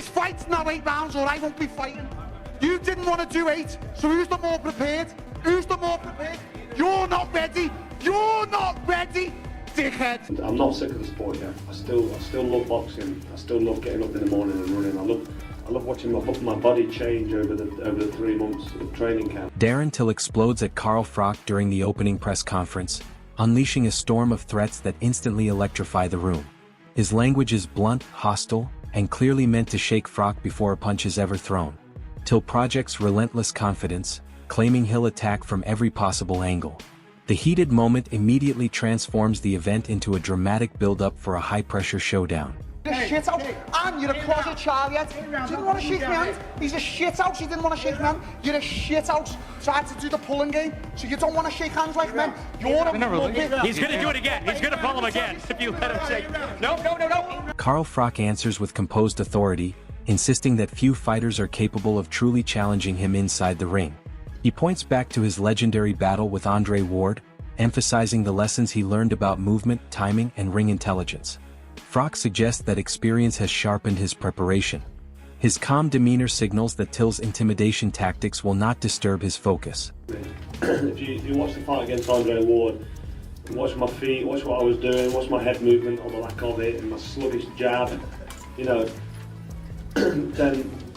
This fight's now 8 rounds or I won't be fighting. You didn't want to do 8, so who's the more prepared? Who's the more prepared? You're not ready. You're not ready, dickhead. I'm not sick of the sport yet. I still love boxing. I still love getting up in the morning and running. I love watching my body change over the 3 months of training camp. Darren Till explodes at Carl Froch during the opening press conference, unleashing a storm of threats that instantly electrify the room. His language is blunt, hostile, and clearly meant to shake Froch before a punch is ever thrown. Till projects relentless confidence, claiming he'll attack from every possible angle. The heated moment immediately transforms the event into a dramatic build-up for a high-pressure showdown. You're a shit out, and you're a closet child yet. Didn't want to shake my hand. He's a shit out, he didn't want to shake my hand. You're a shit out. Tried to do the pulling game, so you don't want to shake hands like men. You're a muppet. He's going to do it again. He's going to pull him again if you let him shake. No. Carl Froch answers with composed authority, insisting that few fighters are capable of truly challenging him inside the ring. He points back to his legendary battle with Andre Ward, emphasizing the lessons he learned about movement, timing, and ring intelligence. Froch suggests that experience has sharpened his preparation. His calm demeanor signals that Till's intimidation tactics will not disturb his focus. If you watch the fight against Andre Ward, watch my feet, watch what I was doing, watch my head movement or the lack of it, and my sluggish jab, then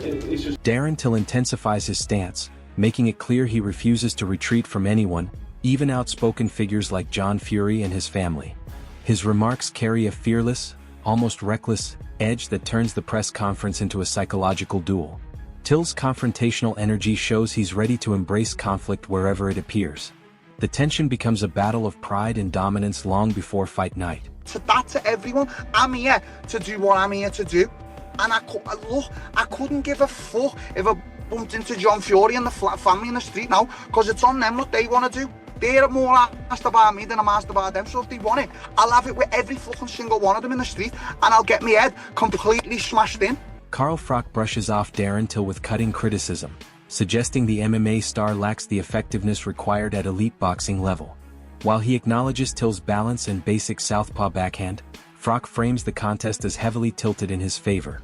it's just... Darren Till intensifies his stance, making it clear he refuses to retreat from anyone, even outspoken figures like John Fury and his family. His remarks carry a fearless, almost reckless, edge that turns the press conference into a psychological duel. Till's confrontational energy shows he's ready to embrace conflict wherever it appears. The tension becomes a battle of pride and dominance long before fight night. To everyone, I'm here to do what I'm here to do. And I couldn't give a fuck if I bumped into John Fury and the family in the street now, because it's on them what they want to do. They're more asked about me than I'm asked about them, so if they want it, I'll have it with every fucking single one of them in the street, and I'll get my head completely smashed in. Carl Froch brushes off Darren Till with cutting criticism, suggesting the MMA star lacks the effectiveness required at elite boxing level. While he acknowledges Till's balance and basic southpaw backhand, Froch frames the contest as heavily tilted in his favor.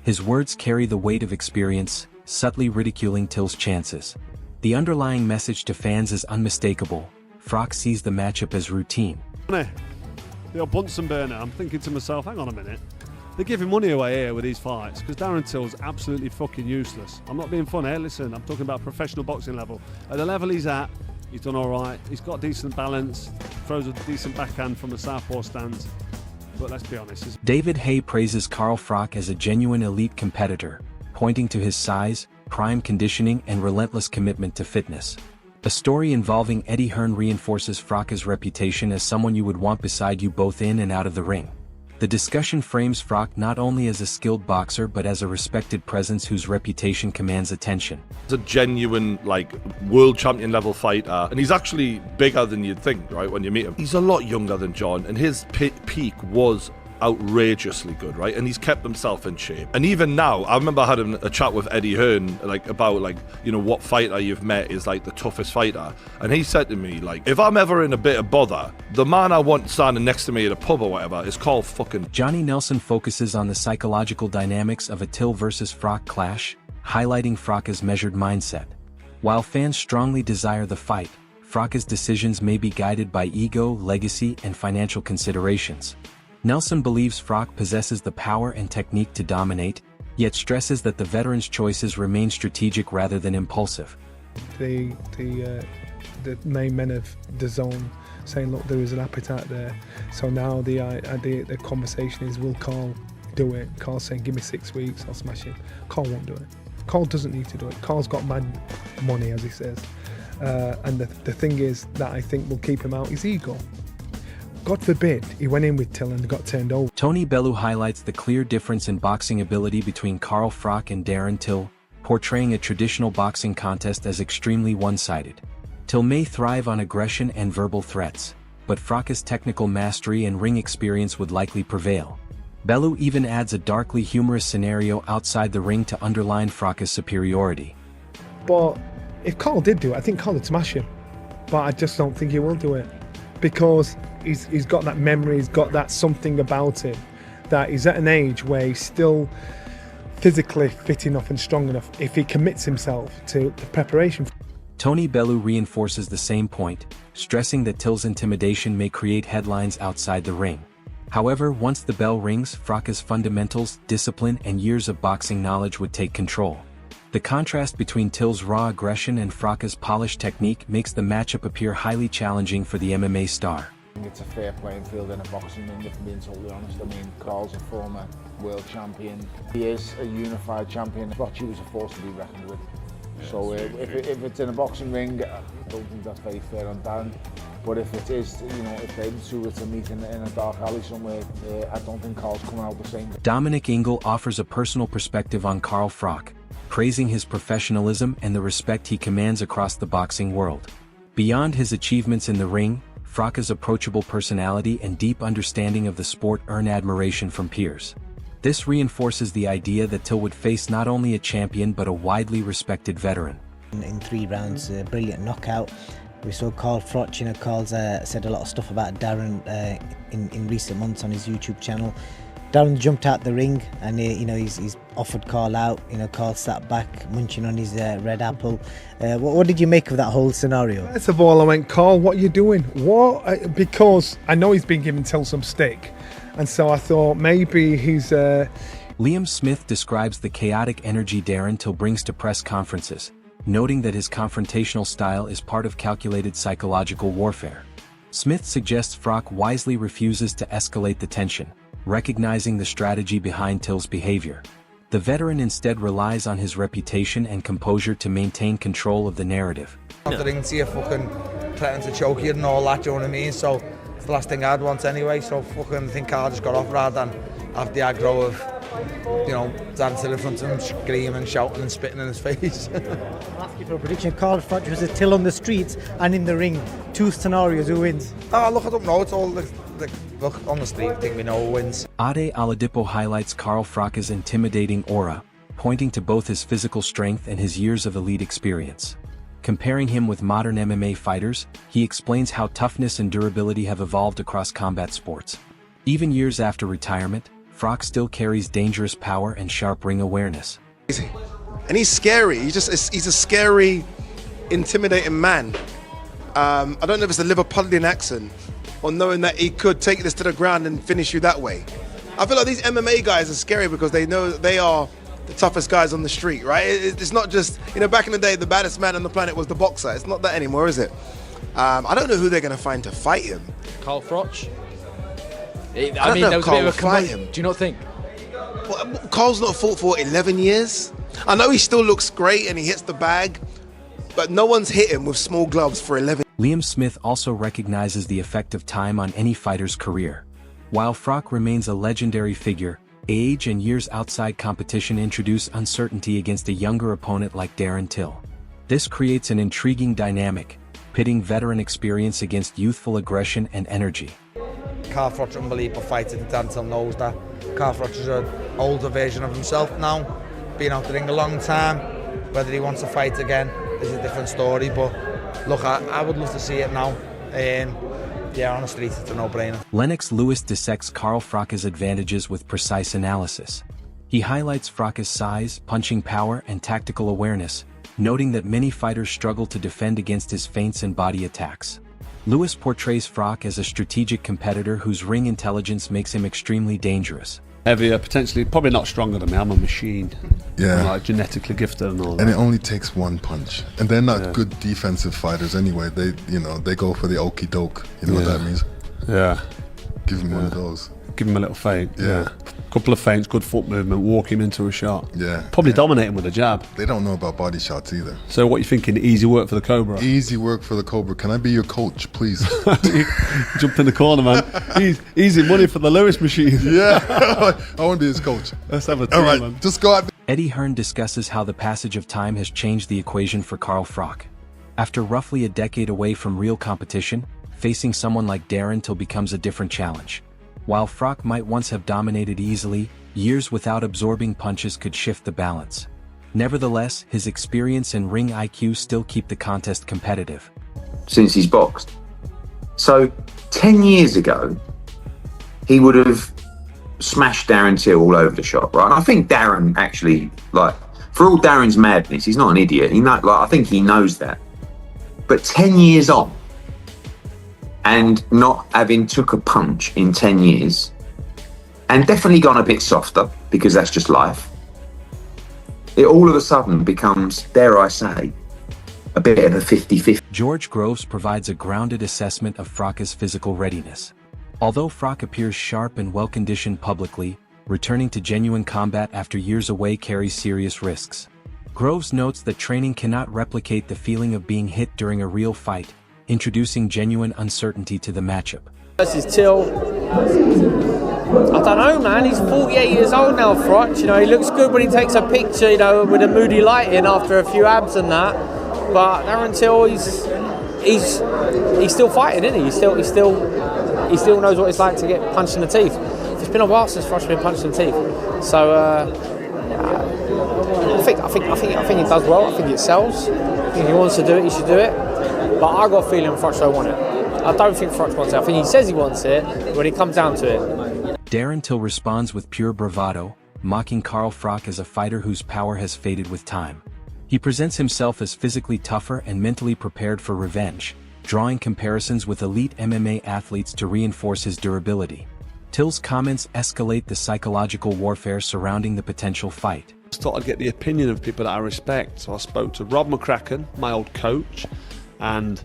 His words carry the weight of experience, subtly ridiculing Till's chances. The underlying message to fans is unmistakable. Froch sees the matchup as routine. The old Bunsen burner, I'm thinking to myself, hang on a minute. They're giving money away here with these fights because Darren Till's absolutely fucking useless. I'm not being funny, listen, I'm talking about professional boxing level. At the level he's at, he's done all right. He's got decent balance, throws a decent backhand from the southpaw stance. But let's be honest. David Hay praises Carl Froch as a genuine elite competitor, pointing to his size, prime conditioning, and relentless commitment to fitness. A story involving Eddie Hearn reinforces Froch's reputation as someone you would want beside you both in and out of the ring. The discussion frames Froch not only as a skilled boxer but as a respected presence whose reputation commands attention. He's a genuine, world champion level fighter, and he's actually bigger than you'd think, right, when you meet him. He's a lot younger than John, and his peak was outrageously good, right? And he's kept himself in shape. And even now, I remember having a chat with Eddie Hearn, about what fighter you've met is the toughest fighter. And he said to me, if I'm ever in a bit of bother, the man I want standing next to me at a pub or whatever is called fucking... Johnny Nelson focuses on the psychological dynamics of a Till versus Froch clash, highlighting Froch's measured mindset. While fans strongly desire the fight, Froch's decisions may be guided by ego, legacy, and financial considerations. Nelson believes Froch possesses the power and technique to dominate, yet stresses that the veteran's choices remain strategic rather than impulsive. The main men of the zone saying, look, there is an appetite there. So now the conversation is, will Carl do it? Carl's saying, give me 6 weeks, I'll smash him. Carl won't do it. Carl doesn't need to do it. Carl's got mad money, as he says. And the thing is that I think will keep him out is ego. God forbid he went in with Till and got turned over. Tony Bellew highlights the clear difference in boxing ability between Carl Froch and Darren Till, portraying a traditional boxing contest as extremely one-sided. Till may thrive on aggression and verbal threats, but Froch's technical mastery and ring experience would likely prevail. Bellew even adds a darkly humorous scenario outside the ring to underline Froch's superiority. But if Carl did do it, I think Carl would smash him. But I just don't think he will do it. Because he's got that memory, he's got that something about him, that he's at an age where he's still physically fit enough and strong enough if he commits himself to the preparation. Tony Bellew reinforces the same point, stressing that Till's intimidation may create headlines outside the ring. However, once the bell rings, Froch's fundamentals, discipline, and years of boxing knowledge would take control. The contrast between Till's raw aggression and Froch's polished technique makes the matchup appear highly challenging for the MMA star. I think it's a fair playing field in a boxing ring, if I'm being totally honest. I mean, Carl's a former world champion. He is a unified champion. Froch was a force to be reckoned with. So if it's in a boxing ring, I don't think that's very fair on Darren. But if it is, you know, if they two were to meet in a dark alley somewhere, I don't think Carl's coming out the same. Dominic Ingle offers a personal perspective on Carl Froch, praising his professionalism and the respect he commands across the boxing world. Beyond his achievements in the ring, Froch's approachable personality and deep understanding of the sport earn admiration from peers. This reinforces the idea that Till would face not only a champion but a widely respected veteran. In 3 rounds, brilliant knockout. We saw Carl Froch, Carl's said a lot of stuff about Darren in recent months on his YouTube channel. Darren jumped out the ring and he's offered Carl out. Carl sat back munching on his red apple. What did you make of that whole scenario? First of all, I went, Carl, what are you doing? What? Because I know he's been giving Till some stick, and so I thought maybe he's. Liam Smith describes the chaotic energy Darren Till brings to press conferences, noting that his confrontational style is part of calculated psychological warfare. Smith suggests Froch wisely refuses to escalate the tension, recognizing the strategy behind Till's behavior. The veteran instead relies on his reputation and composure to maintain control of the narrative. Off the ring to you, fucking threatening to choke you and all that, do you know what I mean? So it's the last thing I'd want anyway, so fucking I think Carl just got off rather than have the aggro of, dancing in front of him, screaming, shouting and spitting in his face. I'll ask you for a prediction. Carl Froch versus Till on the streets and in the ring. 2 scenarios, who wins? Oh, look, I don't know, it's all look, on the street, I think we know who wins. Ade Oladipo highlights Carl Froch's intimidating aura, pointing to both his physical strength and his years of elite experience. Comparing him with modern MMA fighters, he explains how toughness and durability have evolved across combat sports. Even years after retirement, Froch still carries dangerous power and sharp ring awareness. And he's scary. He's a scary, intimidating man. I don't know if it's a Liverpudlian accent or knowing that he could take this to the ground and finish you that way. I feel like these MMA guys are scary because they know that they are the toughest guys on the street, right? It's not just, back in the day, the baddest man on the planet was the boxer. It's not that anymore, is it? I don't know who they're going to find to fight him. Carl Froch? I mean, there was Carl a bit of a fight him. Do you not think? Well, Carl's not fought for 11 years. I know he still looks great and he hits the bag, but no one's hit him with small gloves for 11 years. Liam Smith also recognizes the effect of time on any fighter's career. While Froch remains a legendary figure, age and years outside competition introduce uncertainty against a younger opponent like Darren Till. This creates an intriguing dynamic, pitting veteran experience against youthful aggression and energy. Carl Froch, unbelievable fighter, Darren Till knows that. Carl Froch is an older version of himself now, been out the ring a long time. Whether he wants to fight again is a different story, but look, I would love to see it now. On the street, it's a no-brainer. Lennox Lewis dissects Carl Froch's advantages with precise analysis. He highlights Froch's size, punching power, and tactical awareness, noting that many fighters struggle to defend against his feints and body attacks. Lewis portrays Froch as a strategic competitor whose ring intelligence makes him extremely dangerous. Heavier, potentially, probably not stronger than me. I'm a machine. Yeah. I'm like genetically gifted and all that. And it only takes one punch. And they're not good defensive fighters anyway. They, they go for the okie doke. You know what that means? Yeah. Give him one of those. Give him a little feint. Yeah. Couple of feints, good foot movement, walk him into a shot. Yeah. Probably dominate him with a jab. They don't know about body shots either. So what are you thinking? Easy work for the Cobra? Easy work for the Cobra. Can I be your coach, please? Jump in the corner, man. Easy money for the Lewis machine. Yeah. I want to be his coach. Let's have a team, all right, man. Just go out. Eddie Hearn discusses how the passage of time has changed the equation for Carl Froch. After roughly a decade away from real competition, facing someone like Darren Till becomes a different challenge. While Froch might once have dominated easily, years without absorbing punches could shift the balance. Nevertheless, his experience and ring IQ still keep the contest competitive. Since he's boxed. So, 10 years ago, he would have smashed Darren Till all over the shop, right? And I think Darren actually, like, for all Darren's madness, he's not an idiot. I think he knows that. But 10 years on, and not having took a punch in 10 years, and definitely gone a bit softer, because that's just life, it all of a sudden becomes, dare I say, a bit of a 50-50. George Groves provides a grounded assessment of Froch's physical readiness. Although Froch appears sharp and well-conditioned publicly, returning to genuine combat after years away carries serious risks. Groves notes that training cannot replicate the feeling of being hit during a real fight, introducing genuine uncertainty to the matchup. Versus Till, I don't know, man, he's 48 years old now, Froch. You know, he looks good when he takes a picture, you know, with a moody light in after a few abs and that. But Darren Till, he's still fighting, isn't he? He still knows what it's like to get punched in the teeth. It's been a while since Froch's been punched in the teeth. So I think he does well. I think it sells. I think if he wants to do it, he should do it. But I got a feeling Froch don't want it. I don't think Froch wants it. I think he says he wants it, but when it comes down to it. Darren Till responds with pure bravado, mocking Carl Froch as a fighter whose power has faded with time. He presents himself as physically tougher and mentally prepared for revenge, drawing comparisons with elite MMA athletes to reinforce his durability. Till's comments escalate the psychological warfare surrounding the potential fight. I just thought I'd get the opinion of people that I respect, so I spoke to Rob McCracken, my old coach, and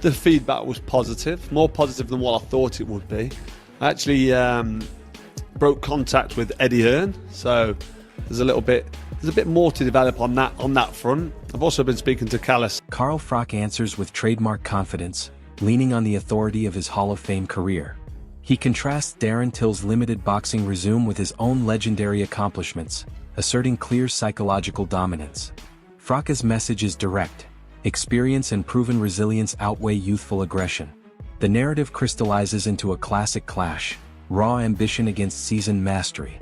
the feedback was positive, more positive than what I thought it would be. I actually broke contact with Eddie Hearn, so there's a bit more to develop on that front. I've also been speaking to Callis. Carl Froch answers with trademark confidence, leaning on the authority of his Hall of Fame career. He contrasts Darren Till's limited boxing resume with his own legendary accomplishments, asserting clear psychological dominance. Froch's message is direct. Experience and proven resilience outweigh youthful aggression. The narrative crystallizes into a classic clash, raw ambition against seasoned mastery.